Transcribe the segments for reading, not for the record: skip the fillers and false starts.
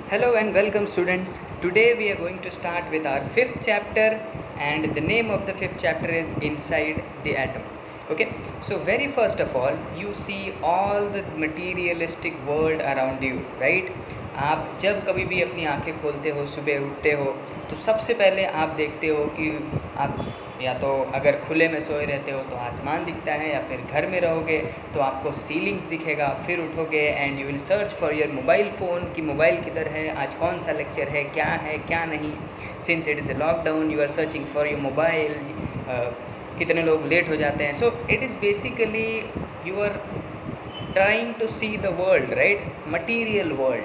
Hello and welcome students. Today we are going to start with our fifth chapter and the name of the fifth chapter is Inside the Atom. Okay, so very first of all you see all the materialistic world around you, right? आप जब कभी भी अपनी आंखें खोलते हो, सुबह उठते हो, तो सबसे पहले आप देखते हो कि आप या तो अगर खुले में सोए रहते हो तो आसमान दिखता है, या फिर घर में रहोगे तो आपको सीलिंग्स दिखेगा। फिर उठोगे and you will search for your mobile phone कि मोबाइल किधर है, आज कौन सा लेक्चर है क्या नहीं। Since it is a lockdown you are searching for your mobile. कितने लोग लेट हो जाते हैं। So it is basically you are trying to see the world, right, material world,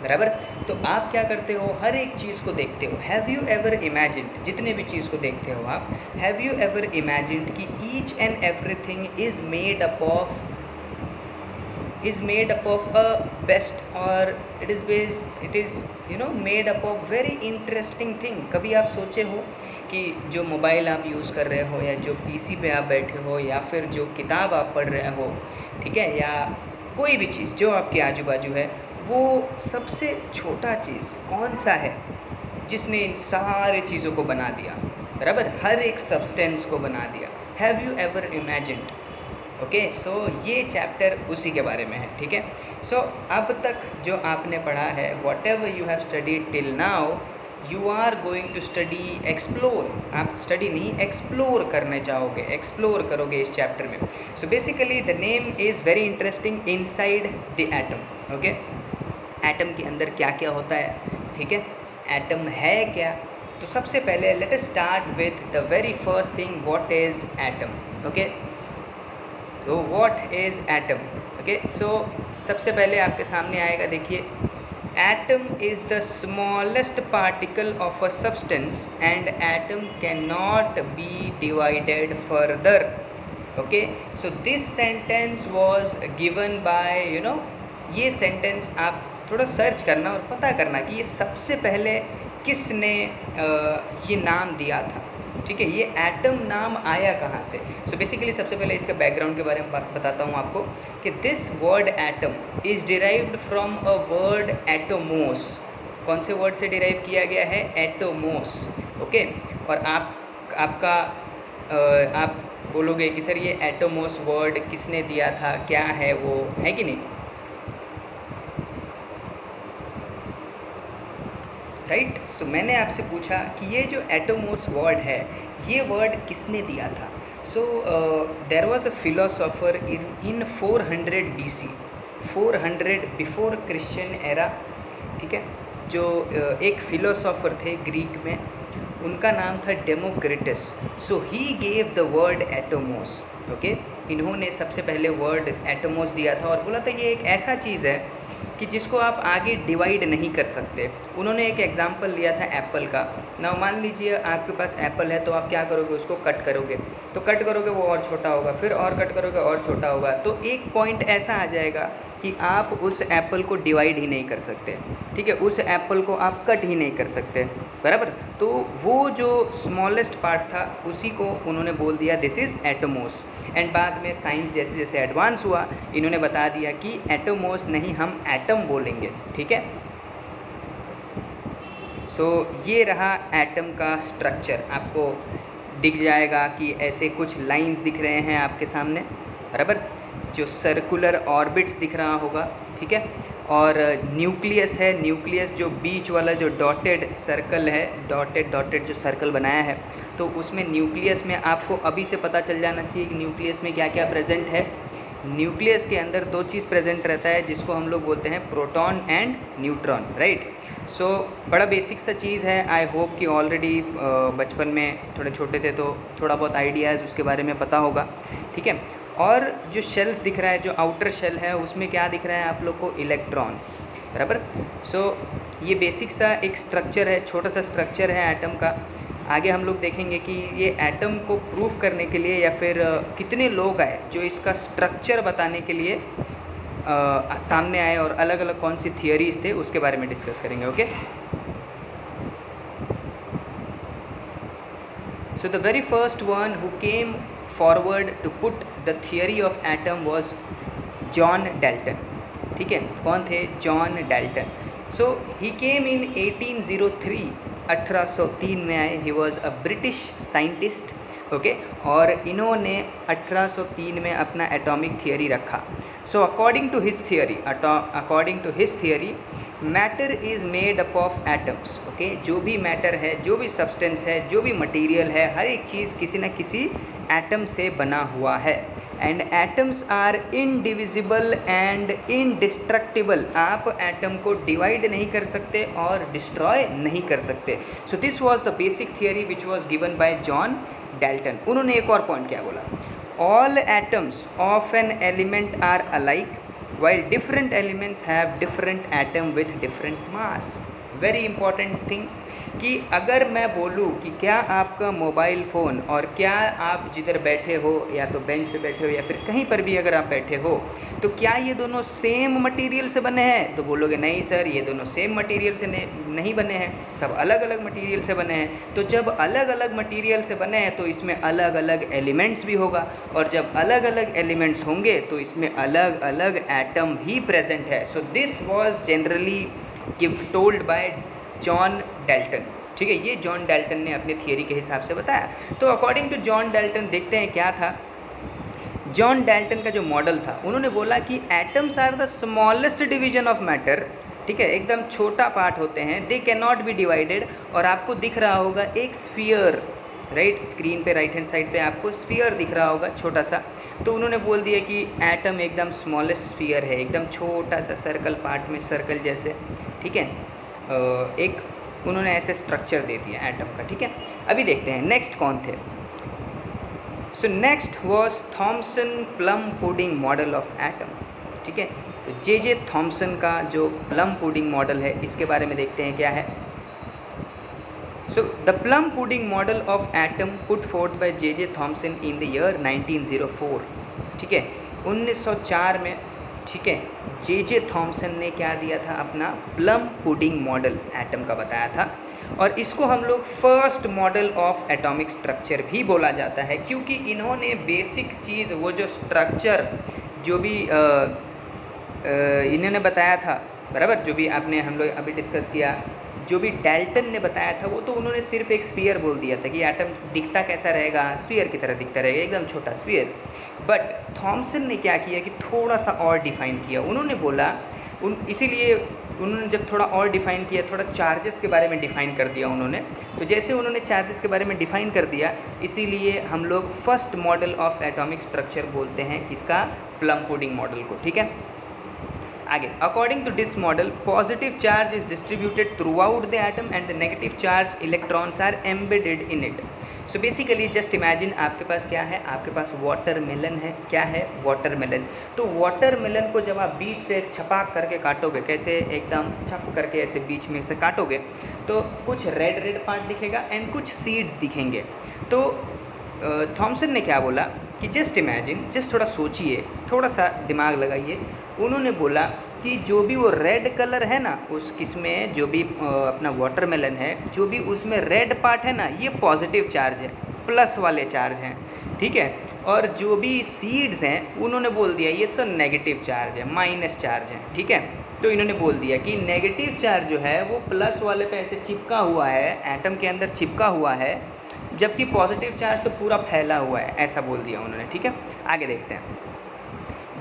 बराबर। तो आप क्या करते हो, हर एक चीज़ को देखते हो। हैव यू एवर इमेजिन्ड, जितने भी चीज़ को देखते हो आप, हैव यू एवर इमेजिन्ड कि each and everything is made up of a best, और it is made up of very interesting thing. कभी आप सोचे हो कि जो मोबाइल आप यूज़ कर रहे हो, या जो पीसी पे आप बैठे हो, या फिर जो किताब आप पढ़ रहे हो, ठीक है, या कोई भी चीज़ जो आपके आजू बाजू है, वो सबसे छोटा चीज़ कौन सा है जिसने इन सारे चीज़ों को बना दिया, बराबर, हर एक सब्सटेंस को बना दिया। Have you ever imagined? Okay, so ये चैप्टर उसी के बारे में है, ठीक है। सो अब तक जो आपने पढ़ा है, whatever you have studied till now, you are going to study explore. आप स्टडी नहीं, एक्सप्लोर करने चाहोगे, एक्सप्लोर करोगे इस चैप्टर में। So basically the name is very interesting, inside the atom. Okay, atom के अंदर क्या क्या होता है, ठीक है, एटम है क्या। तो सबसे पहले let us start with the very first thing, what is atom. Okay, तो व्हाट इज़ एटम। ओके, सो सबसे पहले आपके सामने आएगा, देखिए, atom is the smallest particle of a substance and atom can not be divided further. Okay, so this sentence was given by ये sentence आप थोड़ा सर्च करना और पता करना कि ये सबसे पहले किसने ये नाम दिया था, ठीक है, ये एटम नाम आया कहाँ से। सो बेसिकली सबसे पहले इसके बैकग्राउंड के बारे में बताता हूँ आपको कि this word atom is derived from a word atomos. कौन से वर्ड से डिराइव किया गया है? एटोमोस। ओके, और आप बोलोगे कि सर ये एटोमोस वर्ड किसने दिया था, क्या है वो, है कि नहीं, राइट। सो मैंने आपसे पूछा कि ये जो एटोमोस वर्ड है, ये वर्ड किसने दिया था। So there was a philosopher in 400 BC, 400 before Christian era, ठीक है, जो एक फिलोसोफर थे ग्रीक में, उनका नाम था Democritus. So he gave the word atomos. Okay, इन्होंने सबसे पहले वर्ड एटोमोस दिया था और बोला था ये एक ऐसा चीज़ है कि जिसको आप आगे डिवाइड नहीं कर सकते। उन्होंने एक एग्जांपल लिया था एप्पल का। ना मान लीजिए आपके पास एप्पल है, तो आप क्या करोगे, उसको कट करोगे, तो कट करोगे वो और छोटा होगा, फिर और कट करोगे और छोटा होगा, तो एक पॉइंट ऐसा आ जाएगा कि आप उस एप्पल को डिवाइड ही नहीं कर सकते, ठीक है, उस एप्पल को आप कट ही नहीं कर सकते, बराबर। तो वो जो स्मॉलेस्ट पार्ट था उसी को उन्होंने बोल दिया दिस इज़ एटोमोस। एंड बाद में साइंस जैसे जैसे एडवांस हुआ, इन्होंने बता दिया कि एटोमोस नहीं, हम एटम बोलेंगे, ठीक है। सो ये रहा एटम का स्ट्रक्चर। आपको दिख जाएगा कि ऐसे कुछ लाइंस दिख रहे हैं आपके सामने, बराबर, जो सर्कुलर ऑर्बिट्स दिख रहा होगा, ठीक है, और न्यूक्लियस है, न्यूक्लियस जो बीच वाला जो डॉटेड सर्कल है, डॉटेड जो सर्कल बनाया है, तो उसमें न्यूक्लियस में आपको अभी से पता चल जाना चाहिए कि न्यूक्लियस में क्या क्या प्रेजेंट है। न्यूक्लियस के अंदर दो चीज़ प्रेजेंट रहता है जिसको हम लोग बोलते हैं प्रोटॉन एंड न्यूट्रॉन, राइट। सो बड़ा बेसिक सा चीज़ है। आई होप कि ऑलरेडी बचपन में थोड़े छोटे थे तो थोड़ा बहुत आइडियाज़ उसके बारे में पता होगा, ठीक है। और जो शेल्स दिख रहा है, जो आउटर शेल है, उसमें क्या दिख रहा है आप लोग को? इलेक्ट्रॉन्स, बराबर। सो ये बेसिक सा एक स्ट्रक्चर है, छोटा सा स्ट्रक्चर है एटम का। आगे हम लोग देखेंगे कि ये एटम को प्रूफ करने के लिए या फिर कितने लोग आए जो इसका स्ट्रक्चर बताने के लिए सामने आए, और अलग अलग कौन सी थियरीज थे उसके बारे में डिस्कस करेंगे। Okay, so the very first one who came forward to put the theory of atom was John Dalton, ठीक है। कौन थे? John Dalton. सो ही केम इन 1803, 1803 में आए। He was a British scientist, okay. और इन्होंने 1803 में अपना एटॉमिक थियरी रखा। So according to his theory matter is made up of atoms, okay. जो भी मैटर है, जो भी सब्सटेंस है, जो भी मटेरियल है, हर एक चीज़ किसी न किसी एटम से बना हुआ है। And atoms are indivisible and indestructible. आप एटम को डिवाइड नहीं कर सकते और डिस्ट्रॉय नहीं कर सकते। So this was the basic theory which was given by John Dalton. उन्होंने एक और पॉइंट क्या बोला, all atoms of an element are alike while different elements have different atom with different mass। Very important thing कि अगर मैं बोलूँ कि क्या आपका मोबाइल फ़ोन और क्या आप जिधर बैठे हो, या तो बेंच पे बैठे हो या फिर कहीं पर भी अगर आप बैठे हो, तो क्या ये दोनों सेम मटेरियल से बने हैं? तो बोलोगे नहीं सर, ये दोनों सेम मटेरियल से नहीं बने हैं, सब अलग अलग मटेरियल से बने हैं। तो जब अलग अलग मटेरियल से बने हैं तो इसमें अलग अलग एलिमेंट्स भी होगा, और जब अलग अलग एलिमेंट्स होंगे तो इसमें अलग अलग एटम भी प्रेजेंट है। So this was generally told by John Dalton, ठीक है। ये जॉन डाल्टन ने अपने थियरी के हिसाब से बताया। तो अकॉर्डिंग टू जॉन डाल्टन देखते हैं क्या था। जॉन डाल्टन का जो मॉडल था, उन्होंने बोला कि atoms are the smallest division of matter, ठीक है, एकदम छोटा पार्ट होते हैं। They can not be divided. और आपको दिख रहा होगा एक स्फीयर, राइट, स्क्रीन पे राइट हैंड साइड पे आपको स्फीयर दिख रहा होगा छोटा सा। तो उन्होंने बोल दिया कि एटम एकदम स्मॉलेस्ट स्फीयर है, एकदम छोटा सा सर्कल पार्ट में, सर्कल जैसे, ठीक है। एक उन्होंने ऐसे स्ट्रक्चर दे दिया एटम का, ठीक है। अभी देखते हैं नेक्स्ट कौन थे। So next was Thomson plum pudding model of atom, ठीक है। तो जे थॉमसन का जो प्लम पुडिंग मॉडल है, इसके बारे में देखते हैं क्या है। So the plum pudding model of atom put forth by J Thomson in the year 1904, ठीक है, 1904 में, ठीक है। जे थॉमसन ने क्या दिया था, अपना प्लम पुडिंग मॉडल एटम का बताया था। और इसको हम लोग first model of atomic structure भी बोला जाता है, क्योंकि इन्होंने बेसिक चीज़, वो जो स्ट्रक्चर जो भी इन्होंने बताया था, बराबर, जो भी आपने हम लोग अभी डिस्कस किया, जो भी डाल्टन ने बताया था, वो तो उन्होंने सिर्फ एक स्फीयर बोल दिया था कि एटम दिखता कैसा रहेगा, स्फीयर की तरह दिखता रहेगा, एकदम छोटा स्फीयर। बट थॉमसन ने क्या किया कि थोड़ा सा और डिफ़ाइन किया। उन्होंने बोला इसीलिए उन्होंने जब थोड़ा और डिफ़ाइन किया, थोड़ा चार्जेस के बारे में डिफ़ाइन कर दिया उन्होंने। तो जैसे उन्होंने चार्जेस के बारे में डिफ़ाइन कर दिया, इसीलिए हम लोग first model of atomic structure बोलते हैं किसका, प्लम पुडिंग मॉडल को, ठीक है। आगे, according to this model positive charge is distributed throughout the atom and the negative charge electrons are embedded in it. So basically just imagine, आपके पास क्या है, आपके पास वाटरमेलन है। क्या है, वाटरमेलन। तो वाटरमेलन को जब आप बीच से छपाक करके काटोगे, कैसे, एकदम छप करके ऐसे बीच में से काटोगे, तो कुछ रेड रेड पार्ट दिखेगा एंड कुछ सीड्स दिखेंगे। तो थॉमसन ने क्या बोला कि जस्ट इमेजिन, जस्ट थोड़ा सोचिए, थोड़ा सा दिमाग लगाइए। उन्होंने बोला कि जो भी वो रेड कलर है ना, उस किसमें जो भी अपना वाटरमेलन है, जो भी उसमें रेड पार्ट है ना, ये पॉजिटिव चार्ज है, प्लस वाले चार्ज हैं, ठीक है। और जो भी सीड्स हैं, उन्होंने बोल दिया ये सब नेगेटिव चार्ज है, माइनस चार्ज है, ठीक है। तो इन्होंने बोल दिया कि नेगेटिव चार्ज जो है वो प्लस वाले पे ऐसे चिपका हुआ है, एटम के अंदर चिपका हुआ है, जबकि पॉजिटिव चार्ज तो पूरा फैला हुआ है, ऐसा बोल दिया उन्होंने, ठीक है। आगे देखते हैं।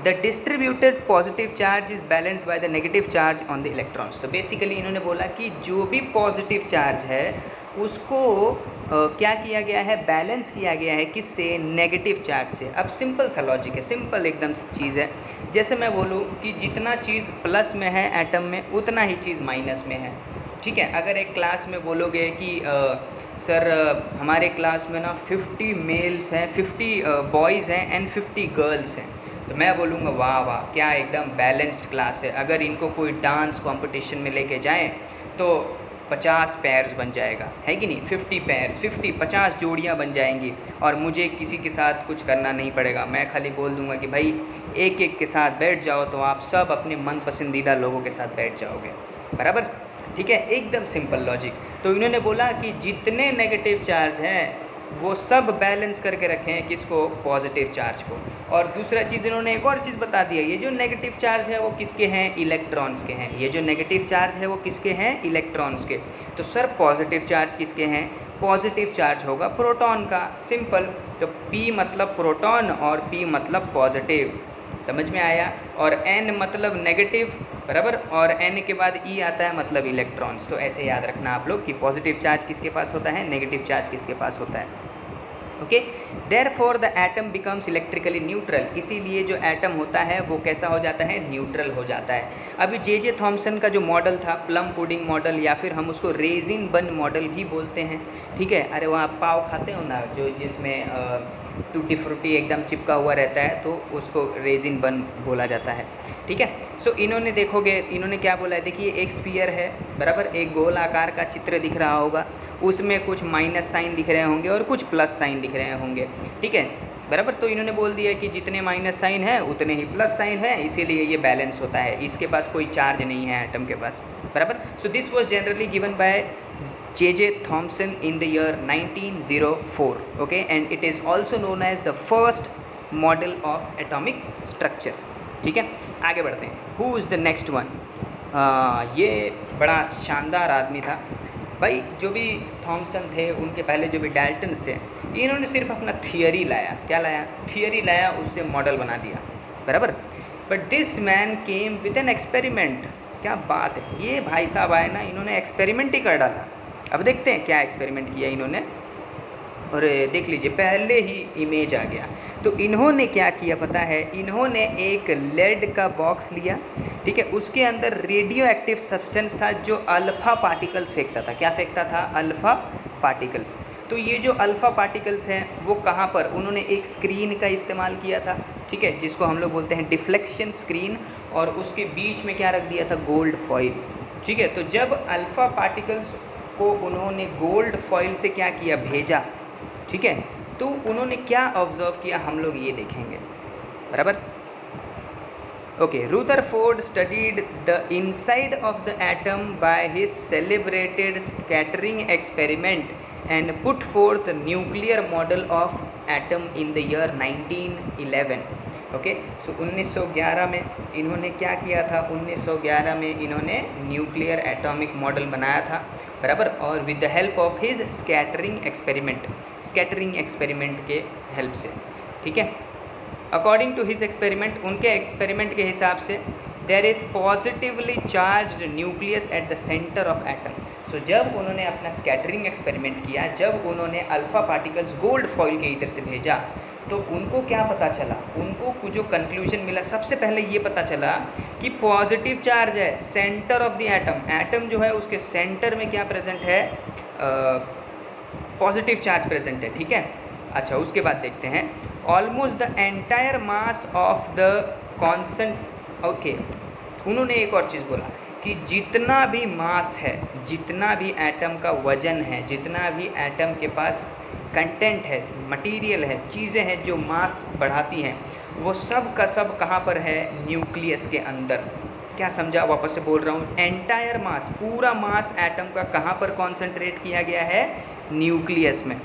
The distributed positive charge is balanced by the negative charge on the electrons. तो बेसिकली इन्होंने बोला कि जो भी पॉजिटिव चार्ज है उसको क्या किया गया है, बैलेंस किया गया है किससे, नेगेटिव चार्ज से। अब सिंपल सा लॉजिक है, सिंपल एकदम चीज़ है। जैसे मैं बोलूँ कि जितना चीज़ प्लस में है एटम में, उतना ही चीज़ माइनस में है, ठीक है। अगर एक क्लास में बोलोगे कि सर हमारे क्लास में ना 50 मेल्स हैं, 50 बॉयज़ हैं एंड 50 गर्ल्स हैं, तो मैं बोलूँगा वाह वाह, क्या एकदम बैलेंस्ड क्लास है। अगर इनको कोई डांस कंपटीशन में लेके जाएं तो 50 पेयर्स बन जाएगा, है कि नहीं, 50 पेयर्स, 50 जोड़ियाँ बन जाएंगी, और मुझे किसी के साथ कुछ करना नहीं पड़ेगा। मैं खाली बोल दूंगा कि भाई एक एक के साथ बैठ जाओ, तो आप सब अपने मन पसंदीदा लोगों के साथ बैठ जाओगे, बराबर, ठीक है। एकदम सिंपल लॉजिक। तो इन्होंने बोला कि जितने नेगेटिव चार्ज हैं वो सब बैलेंस करके रखे हैं किसको, पॉजिटिव चार्ज को। और दूसरा चीज़ इन्होंने एक और चीज़ बता दिया, ये जो नेगेटिव चार्ज है वो किसके हैं, इलेक्ट्रॉन्स के हैं। ये जो नेगेटिव चार्ज है वो किसके हैं, इलेक्ट्रॉन्स के। तो सर पॉजिटिव चार्ज किसके हैं, पॉजिटिव चार्ज होगा प्रोटॉन का, सिंपल। तो P मतलब प्रोटॉन और P मतलब पॉजिटिव, समझ में आया। और N मतलब नेगेटिव, बराबर, और N के बाद E आता है मतलब इलेक्ट्रॉन्स। तो ऐसे याद रखना आप लोग कि पॉजिटिव चार्ज किसके पास होता है, नेगेटिव चार्ज किसके पास होता है। Okay, therefore the atom becomes electrically neutral, इसीलिए जो एटम होता है वो कैसा हो जाता है, न्यूट्रल हो जाता है। अभी जे थॉमसन का जो मॉडल था, प्लम पुडिंग मॉडल, या फिर हम उसको रेजिन बन मॉडल भी बोलते हैं, ठीक है। अरे वहाँ पाव खाते हो ना, जो जिसमें टूटी फ्रूटी एकदम चिपका हुआ रहता है, तो उसको रेजिन बन बोला जाता है, ठीक है। सो इन्होंने देखोगे, इन्होंने क्या बोला है, देखिए एक स्फीयर है, बराबर, एक गोल आकार का चित्र दिख रहा होगा, उसमें कुछ माइनस साइन दिख रहे होंगे और कुछ प्लस साइन दिख रहे होंगे, ठीक है, बराबर। तो इन्होंने बोल दिया कि जितने माइनस साइन है उतने ही प्लस साइन है, इसीलिए ये बैलेंस होता है, इसके पास कोई चार्ज नहीं है एटम के पास, बराबर। सो this was generally given by J.J. Thomson in the year 1904, okay, and it is also known as the first model of atomic structure, ठीक है। आगे बढ़ते हैं, who is the next one? ये बड़ा शानदार आदमी था भाई, जो भी थॉमसन थे उनके पहले जो भी डाल्टन्स थे, इन्होंने सिर्फ अपना थियरी लाया, क्या लाया, थियरी लाया, उससे मॉडल बना दिया, बराबर। But this man came with an experiment, क्या बात है, ये भाई साहब आए ना, इन्होंने एक्सपेरिमेंट ही कर डाला। अब देखते हैं क्या एक्सपेरिमेंट किया इन्होंने, और देख लीजिए पहले ही इमेज आ गया। तो इन्होंने क्या किया पता है, इन्होंने एक लेड का बॉक्स लिया, ठीक है, उसके अंदर रेडियो एक्टिव सब्सटेंस था जो अल्फ़ा पार्टिकल्स फेंकता था, क्या फेंकता था, अल्फ़ा पार्टिकल्स। तो ये जो अल्फ़ा पार्टिकल्स हैं वो कहाँ पर, उन्होंने एक स्क्रीन का इस्तेमाल किया था, ठीक है, जिसको हम लोग बोलते हैं डिफ्लेक्शन स्क्रीन, और उसके बीच में क्या रख दिया था, गोल्ड फॉइल, ठीक है। तो जब अल्फ़ा पार्टिकल्स को उन्होंने गोल्ड फॉइल से क्या किया, भेजा, ठीक है, तो उन्होंने क्या ऑब्जर्व किया हम लोग ये देखेंगे, बराबर। Okay, Rutherford studied the inside of the atom by his celebrated scattering experiment and put forth nuclear model of atom in the year 1911। Okay, so 1911 में इन्होंने क्या किया था, 1911 में इन्होंने न्यूक्लियर एटॉमिक मॉडल बनाया था, बराबर, और with the help of his scattering experiment के हेल्प से, ठीक है। अकॉर्डिंग टू हिज एक्सपेरिमेंट, उनके एक्सपेरिमेंट के हिसाब से, there is positively charged nucleus at the centre of atom. So जब उन्होंने अपना स्कैटरिंग एक्सपेरिमेंट किया, जब उन्होंने अल्फ़ा पार्टिकल्स गोल्ड फॉइल के इधर से भेजा, तो उनको क्या पता चला, उनको जो कंक्लूजन मिला, सबसे पहले ये पता चला कि पॉजिटिव चार्ज है centre of the atom, atom जो है उसके सेंटर में क्या प्रेजेंट है, पॉजिटिव चार्ज प्रेजेंट है, ठीक है। अच्छा, उसके बाद देखते हैं, almost the entire mass of the consent, okay, उन्होंने एक और चीज़ बोला कि जितना भी मास है, जितना भी एटम का वजन है, जितना भी एटम के पास कंटेंट है, मटेरियल है, चीज़ें हैं जो मास बढ़ाती हैं, वो सब का सब कहाँ पर है, न्यूक्लियस के अंदर। क्या समझा, वापस से बोल रहा हूँ, एंटायर मास, पूरा मास एटम का कहाँ पर कॉन्सेंट्रेट किया गया है, न्यूक्लियस में।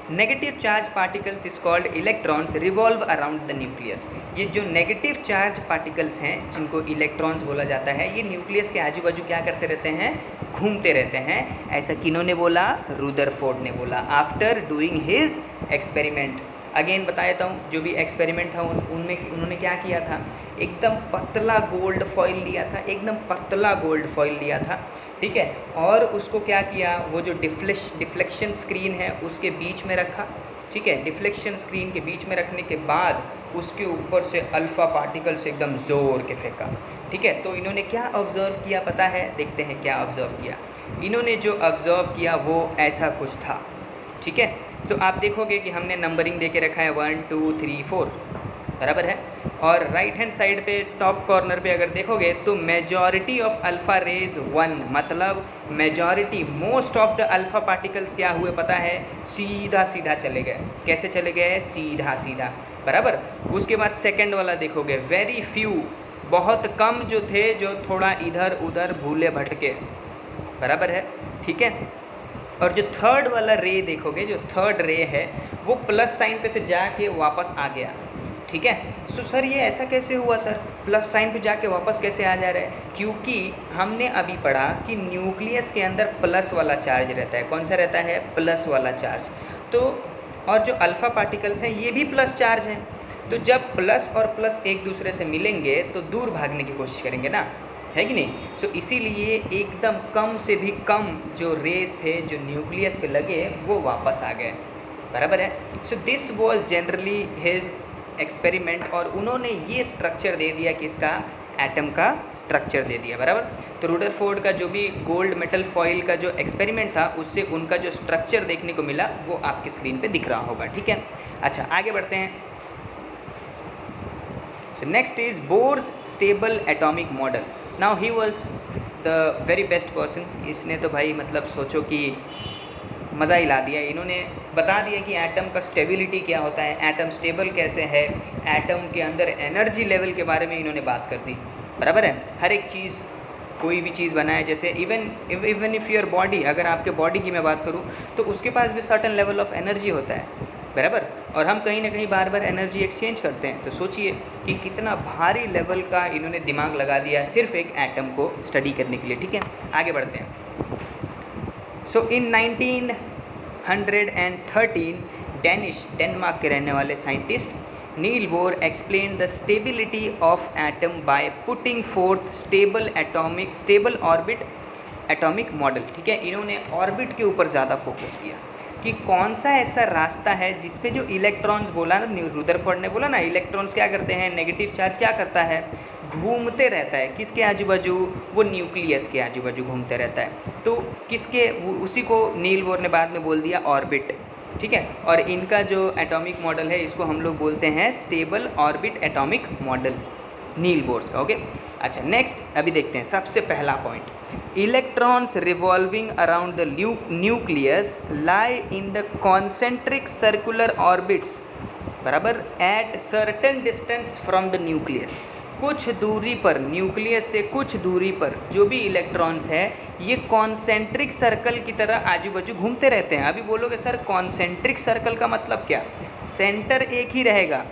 Negative charge particles is called electrons revolve around the nucleus. ये जो नेगेटिव चार्ज पार्टिकल्स हैं जिनको इलेक्ट्रॉन्स बोला जाता है, ये न्यूक्लियस के आजू बाजू क्या करते रहते हैं, घूमते रहते हैं। ऐसा किन्होंने बोला, रुदरफोर्ड ने बोला, after doing his experiment. Again बता देता हूँ, जो भी एक्सपेरिमेंट था उनमें उन्होंने क्या किया था, एकदम पतला गोल्ड फॉइल लिया था, एकदम पतला गोल्ड फॉइल लिया था, ठीक है, और उसको क्या किया, वो जो डिफ्लेक्शन स्क्रीन है उसके बीच में रखा, ठीक है। डिफ्लेक्शन स्क्रीन के बीच में रखने के बाद उसके ऊपर से अल्फ़ा पार्टिकल से एकदम ज़ोर के फेंका, ठीक है। तो इन्होंने क्या ऑब्ज़र्व किया पता है, देखते हैं क्या ऑब्ज़र्व किया। इन्होंने जो ऑब्ज़र्व किया वो ऐसा कुछ था, ठीक है। तो आप देखोगे कि हमने नंबरिंग दे के रखा है 1 2 3 4, बराबर है। और राइट हैंड साइड पे टॉप कॉर्नर पे अगर देखोगे तो मेजॉरिटी ऑफ अल्फ़ा रेज 1, मतलब majority, most of the alpha particles क्या हुए पता है, सीधा सीधा चले गए। कैसे चले गए, सीधा सीधा, बराबर। उसके बाद सेकंड वाला देखोगे, वेरी फ्यू, बहुत कम जो थे जो थोड़ा इधर उधर भूले भटके, बराबर है, ठीक है। और जो थर्ड वाला रे देखोगे, जो थर्ड रे है वो प्लस साइन पे से जाके वापस आ गया, ठीक है। सो सर ये ऐसा कैसे हुआ सर, प्लस साइन पे जाके वापस कैसे आ जा रहा है? क्योंकि हमने अभी पढ़ा कि न्यूक्लियस के अंदर प्लस वाला चार्ज रहता है। कौन सा रहता है? प्लस वाला चार्ज। तो और जो अल्फ़ा पार्टिकल्स हैं ये भी प्लस चार्ज हैं। तो जब प्लस और प्लस एक दूसरे से मिलेंगे तो दूर भागने की कोशिश करेंगे ना, है कि नहीं? सो इसीलिए एकदम कम से भी कम जो रेस थे जो न्यूक्लियस पे लगे वो वापस आ गए, बराबर है। सो this was generally his experiment, और उन्होंने ये स्ट्रक्चर दे दिया कि इसका एटम का स्ट्रक्चर दे दिया, बराबर। तो रुदरफोर्ड का जो भी गोल्ड मेटल फॉइल का जो एक्सपेरिमेंट था उससे उनका जो स्ट्रक्चर देखने को मिला वो आपकी स्क्रीन पे दिख रहा होगा, ठीक है। अच्छा आगे बढ़ते हैं। So next is Bohr's stable atomic model. Now he was the very best person. इसने तो भाई मतलब सोचो कि मज़ा ही ला दिया। इन्होंने बता दिया कि एटम का स्टेबिलिटी क्या होता है, एटम स्टेबल कैसे है, एटम के अंदर एनर्जी लेवल के बारे में इन्होंने बात कर दी, बराबर है। हर एक चीज़, कोई भी चीज़ बनाए, जैसे इवन इफ़ योर बॉडी, अगर आपके बॉडी की मैं बात करूँ तो उसके पास भी सर्टन लेवल ऑफ एनर्जी होता है, बराबर। और हम कहीं ना कहीं बार बार एनर्जी एक्सचेंज करते हैं। तो सोचिए कि कितना भारी लेवल का इन्होंने दिमाग लगा दिया सिर्फ एक एटम को स्टडी करने के लिए, ठीक है। आगे बढ़ते हैं। सो इन 1913 डेनमार्क के रहने वाले scientist Niels Bohr explain the stability of atom by putting fourth stable orbit atomic model, ठीक है। इन्होंने ऑर्बिट के ऊपर ज़्यादा फोकस किया कि कौन सा ऐसा रास्ता है जिसपे जो इलेक्ट्रॉन्स, बोला ना रुदरफोर्ड ने बोला ना, इलेक्ट्रॉन्स क्या करते हैं, नेगेटिव चार्ज क्या करता है, घूमते रहता है किसके आजू बाजू, वो न्यूक्लियस के आजू बाजू घूमते रहता है। तो किसके, उसी को नील बोर ने बाद में बोल दिया ऑर्बिट, ठीक है। और इनका जो एटॉमिक मॉडल है इसको हम लोग बोलते हैं stable orbit atomic model, Niels Bohr's का, ओके। अच्छा नेक्स्ट अभी देखते हैं सबसे पहला point, electrons revolving around the nucleus lie in the concentric circular orbits, बराबर, at certain distance from the nucleus. कुछ दूरी पर, न्यूक्लियस से कुछ दूरी पर जो भी इलेक्ट्रॉन्स हैं ये कॉन्सेंट्रिक सर्कल की तरह आजू बाजू घूमते रहते हैं। अभी बोलोगे सर कॉन्सेंट्रिक सर्कल का मतलब क्या? सेंटर एक ही रहेगा,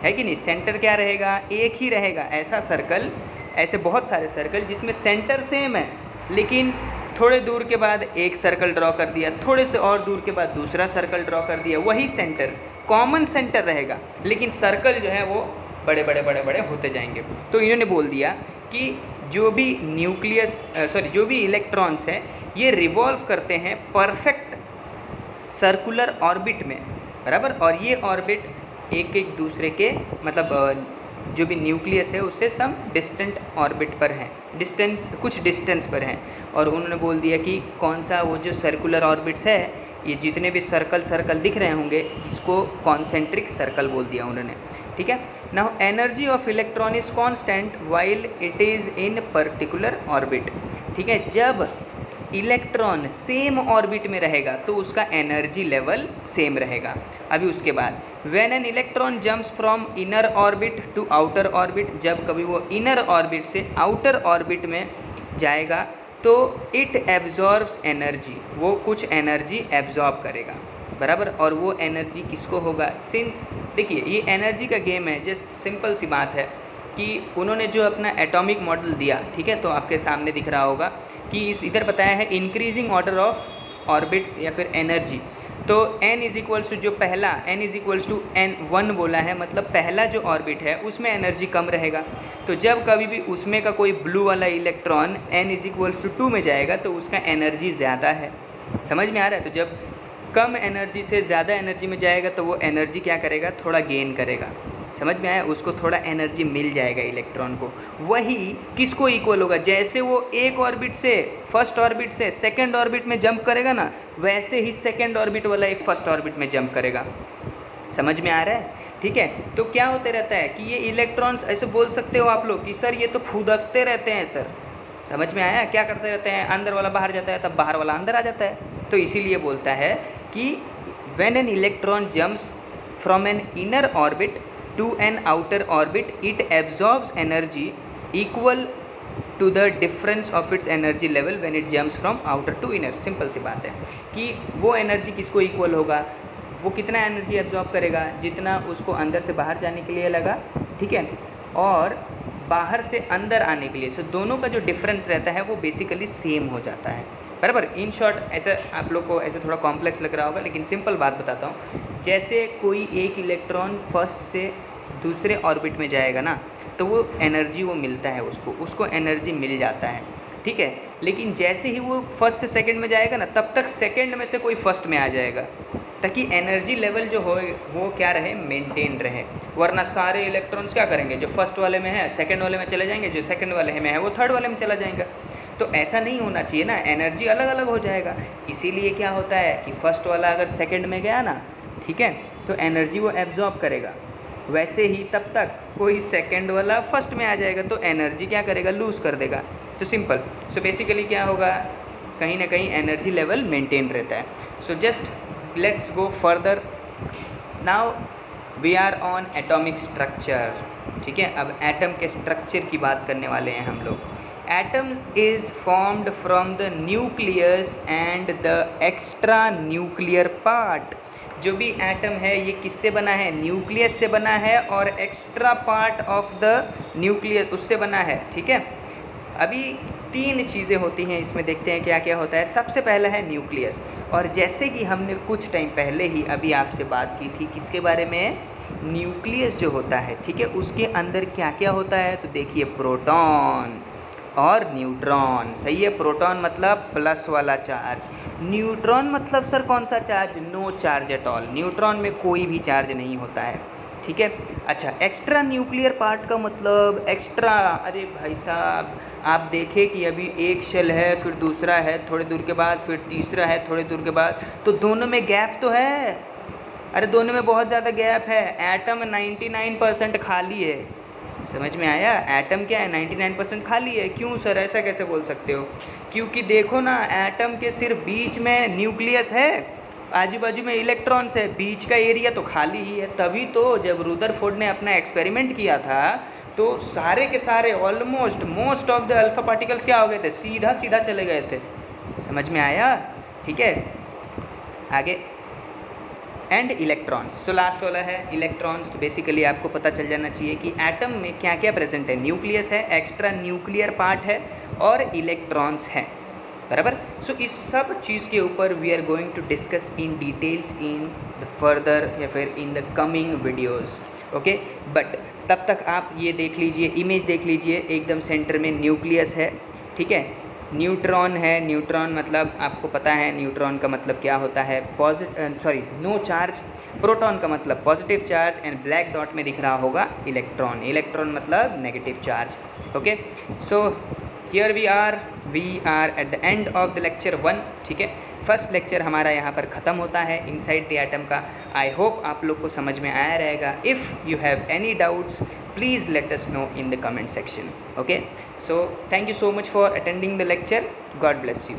है कि नहीं? सेंटर क्या रहेगा? एक ही रहेगा। ऐसा सर्कल, ऐसे बहुत सारे सर्कल जिसमें सेंटर सेम है लेकिन थोड़े दूर के बाद एक सर्कल ड्रॉ कर दिया, थोड़े से और दूर के बाद दूसरा सर्कल ड्रॉ कर दिया, वही सेंटर, कॉमन सेंटर रहेगा, लेकिन सर्कल जो है वो बड़े बड़े बड़े बड़े होते जाएंगे। तो इन्होंने बोल दिया कि जो भी जो भी इलेक्ट्रॉन्स हैं ये रिवॉल्व करते हैं परफेक्ट सर्कुलर ऑर्बिट में, बराबर। और ये ऑर्बिट एक एक दूसरे के मतलब जो भी न्यूक्लियस है उससे सम डिस्टेंट ऑर्बिट पर हैं, कुछ डिस्टेंस पर हैं। और उन्होंने बोल दिया कि कौन सा वो जो सर्कुलर ऑर्बिट्स है, ये जितने भी सर्कल दिख रहे होंगे इसको कॉन्सेंट्रिक सर्कल बोल दिया उन्होंने, ठीक है। Now energy of electron is constant while it is in particular orbit, ठीक है। जब इलेक्ट्रॉन सेम ऑर्बिट में रहेगा तो उसका एनर्जी लेवल सेम रहेगा। अभी उसके बाद when an electron jumps from inner orbit to outer orbit, जब कभी वो इनर ऑर्बिट से आउटर ऑर्बिट में जाएगा तो इट एब्जॉर्ब्स एनर्जी, वो कुछ एनर्जी एब्जॉर्ब करेगा, बराबर। और वो एनर्जी किसको होगा? सिंस देखिए ये एनर्जी का गेम है, जस्ट सिंपल सी बात है कि उन्होंने जो अपना एटॉमिक मॉडल दिया, ठीक है, तो आपके सामने दिख रहा होगा कि इस इधर बताया है इंक्रीजिंग ऑर्डर ऑफ ऑर्बिट्स या फिर एनर्जी। तो n इज इक्वल्स टू जो पहला n is equals to n1 बोला है, मतलब पहला जो ऑर्बिट है उसमें एनर्जी कम रहेगा। तो जब कभी भी उसमें का कोई ब्लू वाला electron n is equals to 2 में जाएगा तो उसका एनर्जी ज़्यादा है। समझ में आ रहा है? तो जब कम एनर्जी से ज़्यादा एनर्जी में जाएगा तो वो एनर्जी क्या करेगा? थोड़ा गेन करेगा। समझ में आया? उसको थोड़ा एनर्जी मिल जाएगा इलेक्ट्रॉन को। वही किसको इक्वल होगा? जैसे वो एक ऑर्बिट से, फर्स्ट ऑर्बिट से सेकंड ऑर्बिट में जंप करेगा ना, वैसे ही सेकंड ऑर्बिट वाला एक फर्स्ट ऑर्बिट में जंप करेगा। समझ में आ रहा है? ठीक है। तो क्या होते रहता है कि ये इलेक्ट्रॉन्स, ऐसे बोल सकते हो आप लोग कि सर ये तो फुदकते रहते हैं सर। समझ में आया? क्या करते रहते हैं? अंदर वाला बाहर जाता है तब बाहर वाला अंदर आ जाता है। तो इसीलिए बोलता है कि when an electron jumps from an inner orbit to an outer orbit it absorbs energy equal to the difference of its energy level when it jumps from outer to inner. Simple सी बात है कि वो energy किसको equal होगा, वो कितना energy absorb करेगा जितना उसको अंदर से बाहर जाने के लिए लगा, ठीक है, और बाहर से अंदर आने के लिए। सो दोनों का जो डिफरेंस रहता है वो बेसिकली सेम हो जाता है, बराबर। इन शॉर्ट, ऐसा आप लोग को ऐसे थोड़ा कॉम्प्लेक्स लग रहा होगा, लेकिन सिंपल बात बताता हूँ। जैसे कोई एक इलेक्ट्रॉन फर्स्ट से दूसरे ऑर्बिट में जाएगा ना, तो वो एनर्जी वो मिलता है उसको एनर्जी मिल जाता है, ठीक है। लेकिन जैसे ही वो फर्स्ट से सेकंड में जाएगा ना, तब तक सेकंड में से कोई फर्स्ट में आ जाएगा, ताकि एनर्जी लेवल जो हो वो क्या रहे, मेंटेन रहे। वरना सारे इलेक्ट्रॉन्स क्या करेंगे, जो फर्स्ट वाले में है सेकंड वाले में चले जाएंगे, जो सेकंड वाले में है वो थर्ड वाले में चला जाएगा। तो ऐसा नहीं होना चाहिए ना, एनर्जी अलग अलग हो जाएगा। इसीलिए क्या होता है कि फर्स्ट वाला अगर सेकंड में गया ना, ठीक है, तो एनर्जी वो एब्जॉर्ब करेगा। वैसे ही तब तक कोई सेकंड वाला फर्स्ट में आ जाएगा तो एनर्जी क्या करेगा, लूज़ कर देगा। तो सिंपल। सो बेसिकली क्या होगा, कहीं ना कहीं एनर्जी लेवल मेंटेन रहता है। So just let's go further. Now we are on atomic structure, ठीक है। अब एटम के स्ट्रक्चर की बात करने वाले हैं हम लोग। Atom is formed from the nucleus and the extra nuclear part. जो भी एटम है ये किससे बना है, न्यूक्लियस से बना है, और extra part of the nucleus उससे बना है, ठीक है। अभी तीन चीज़ें होती हैं इसमें, देखते हैं क्या क्या होता है। सबसे पहला है न्यूक्लियस, और जैसे कि हमने कुछ टाइम पहले ही अभी आपसे बात की थी किसके बारे में, न्यूक्लियस जो होता है, ठीक है, उसके अंदर क्या क्या होता है। तो देखिए, प्रोटॉन और न्यूट्रॉन, सही है। प्रोटॉन मतलब प्लस वाला चार्ज, न्यूट्रॉन मतलब सर कौन सा charge, no charge at all. Neutron में कोई भी चार्ज नहीं होता है, ठीक है। अच्छा, एक्स्ट्रा न्यूक्लियर पार्ट का मतलब एक्स्ट्रा, अरे भाई साहब आप देखें कि अभी एक शेल है, फिर दूसरा है थोड़ी दूर के बाद, फिर तीसरा है थोड़ी दूर के बाद, तो दोनों में गैप तो है। अरे दोनों में बहुत ज़्यादा गैप है। एटम 99% खाली है, समझ में आया। एटम क्या है, 99% खाली है। क्यों सर, ऐसा कैसे बोल सकते हो? क्योंकि देखो ना, एटम के सिर्फ बीच में न्यूक्लियस है, आजू बाजू में इलेक्ट्रॉन्स है, बीच का एरिया तो खाली ही है। तभी तो जब रुदरफोर्ड ने अपना एक्सपेरिमेंट किया था तो सारे के सारे almost most of the alpha particles क्या हो गए थे, सीधा सीधा चले गए थे। समझ में आया, ठीक है। आगे, एंड इलेक्ट्रॉन्स। सो लास्ट वाला है इलेक्ट्रॉन्स। तो बेसिकली आपको पता चल जाना चाहिए कि एटम में क्या क्या प्रेजेंट है। न्यूक्लियस है, एक्स्ट्रा न्यूक्लियर पार्ट है, और इलेक्ट्रॉन्स हैं, बराबर। सो इस सब चीज़ के ऊपर we are going to discuss in details in the further या फिर in the coming videos, okay. But तब तक आप ये देख लीजिए, इमेज देख लीजिए, एकदम सेंटर में न्यूक्लियस है, ठीक है। न्यूट्रॉन है, न्यूट्रॉन मतलब आपको पता है न्यूट्रॉन का मतलब क्या होता है, नो चार्ज। प्रोटॉन का मतलब positive charge, and black dot में दिख रहा होगा इलेक्ट्रॉन। इलेक्ट्रॉन मतलब negative charge, okay. So here we are at the end of the lecture 1, ठीक है। फर्स्ट लेक्चर हमारा यहाँ पर ख़त्म होता है इनसाइड द एटम का। आई होप आप लोग को समझ में आया रहेगा। If you have any doubts please let us know in the comment section, okay. So thank you so much for attending the lecture. God bless you.